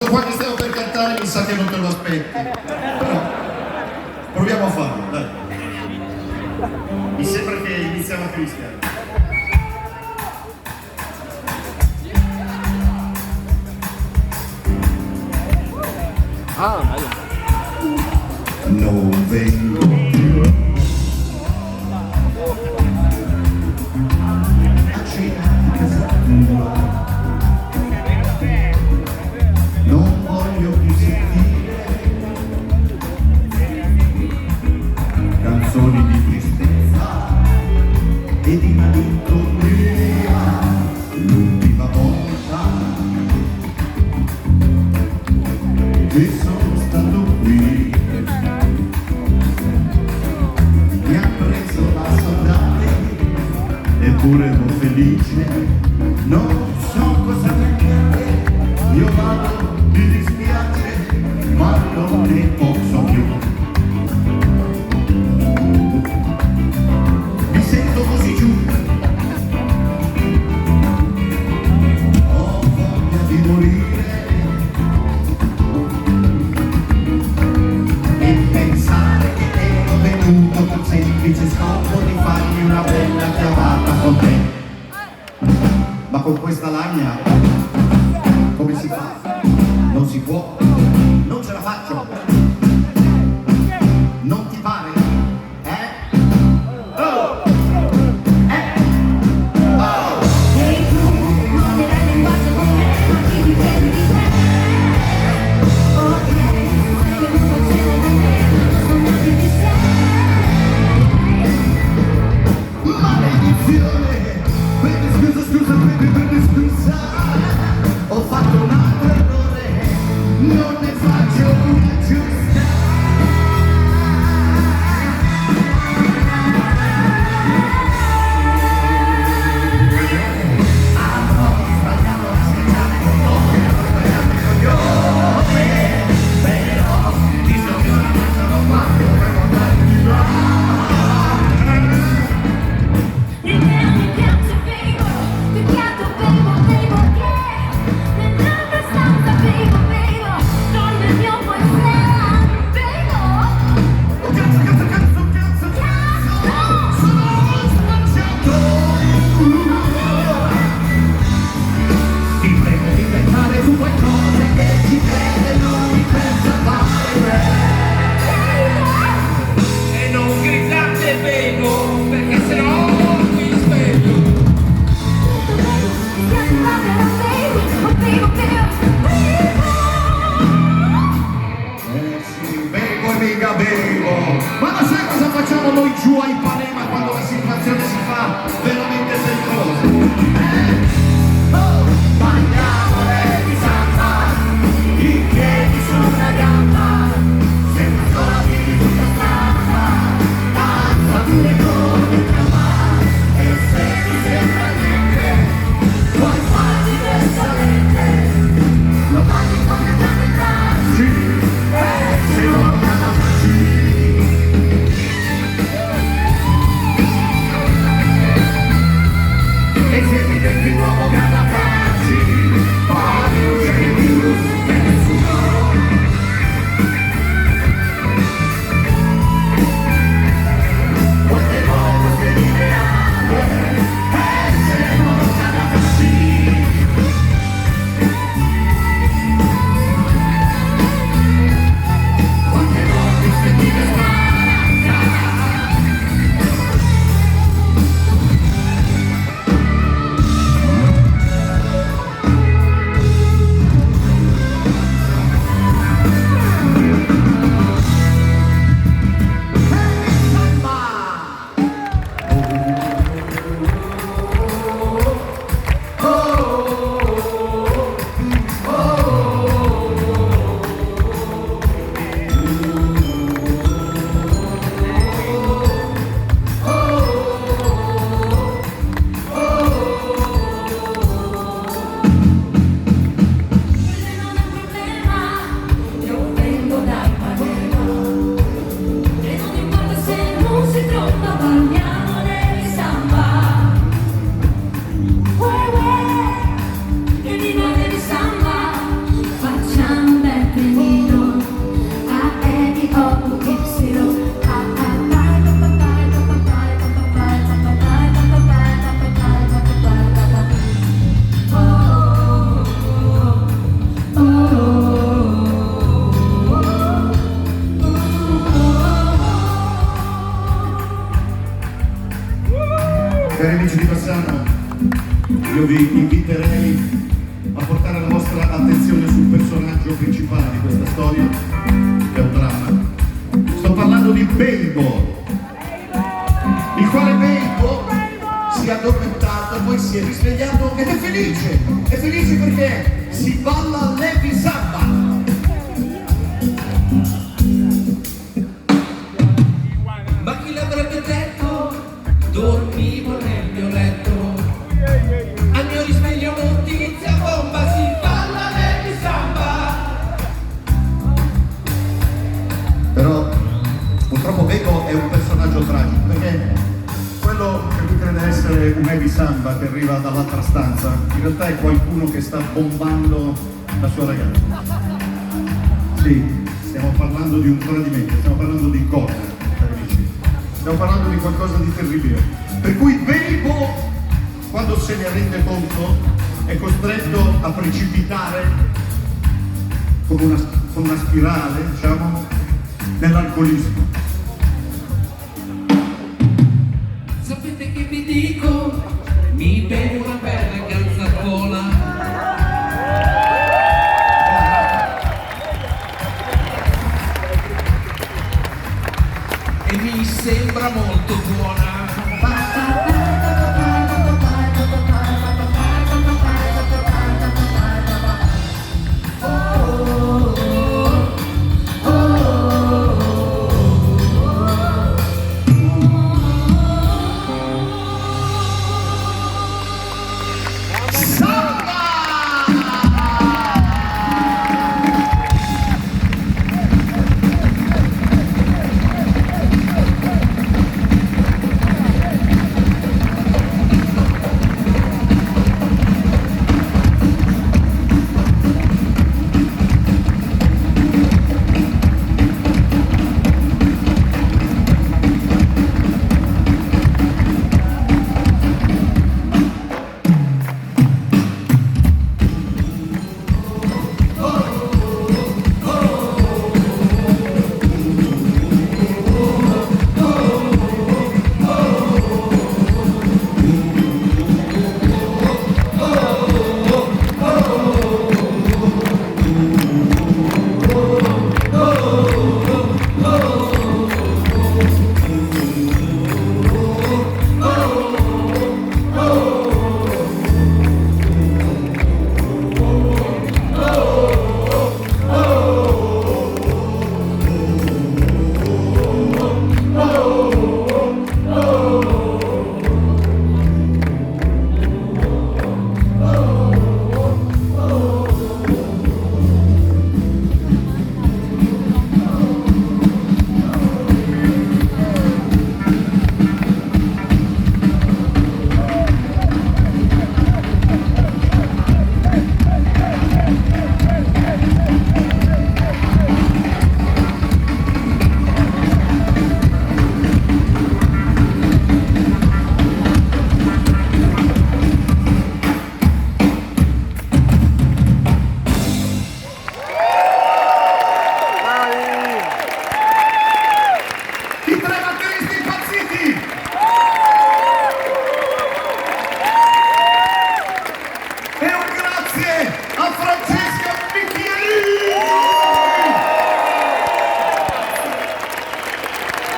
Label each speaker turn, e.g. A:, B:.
A: qua che stiamo per cantare mi sa che non te lo aspetti. Però proviamo a farlo, dai. Mi sembra che iniziamo a Cristian.
B: Ah, bello.
A: Non vengo più a cena a casa tua, non voglio più sentire canzoni di tristezza e di malinconia. L'ultima volta che sono stato qui mi ha preso la saudade, eppure ero felice, non so cosa mi accade, io vado, mi dispiace, ma non ne posso più. Mi sento così giù, ho voglia di morire e pensare che ero venuto col semplice scopo di farmi una bella chiamata con te. Ma con questa lagna come si fa? Non si può, non ce la faccio. Non ti pare? Oh! Oh!
C: E tu non mi dai linguaggio con me, ma chi ti credi di te? Ok, sei venuto a cena da me, non sono più di sé.
A: Maledizione! Baby, scusa, ho fatto un altro errore, non ne faccio una giusta. Avrò sbagliato a scherzare con voi, avrò sbagliato il coglione, però visto che ora non sono qua, dovevo andare di là.
C: Di te mi piace bevo, ti piace bevo, bevo che nell'altra stanza bevo, bevo, non nel mio boyfriend, bevo.
A: Cazzo! Sono sfacciato! Ti prego di inventare tu qualcosa che ci crede, non mi pensa fare.
B: E non gridate bevo, perché sennò mi sveglio.
A: Sì, bevo e mica bevo. Ma lo sai cosa facciamo noi giù a Ipanema quando la situazione si fa veramente pericolosa? Oh! Mangiamole di santa, in piedi su una gamba, sembra sola di tutta stampa, danza pure con il campà, e se ti sembra niente, puoi farti versamente, lo fai come tanti bracci. Se non andiamo principale di questa storia, che è un dramma. Sto parlando di Babel, il quale Babel si è addormentato e poi si è risvegliato ed è felice perché si balla Levi Samba.
B: Ma chi l'avrebbe detto? Dormivo nel mio letto. Al mio risveglio notizia bomba, si balla Levi Samba.
A: Però purtroppo Beko è un personaggio tragico, perché quello che lui crede essere un Levi Samba che arriva dall'altra stanza, in realtà è qualcuno che sta bombando la sua ragazza. Sì, stiamo parlando di un tradimento, stiamo parlando di corna, cari amici. Stiamo parlando di qualcosa di terribile. Per cui Beko, quando se ne rende conto, è costretto a precipitare con una spirale, diciamo, nell'alcolismo.
B: Sapete che vi dico? Mi bevo una bella calzacola. E mi sembra molto buona.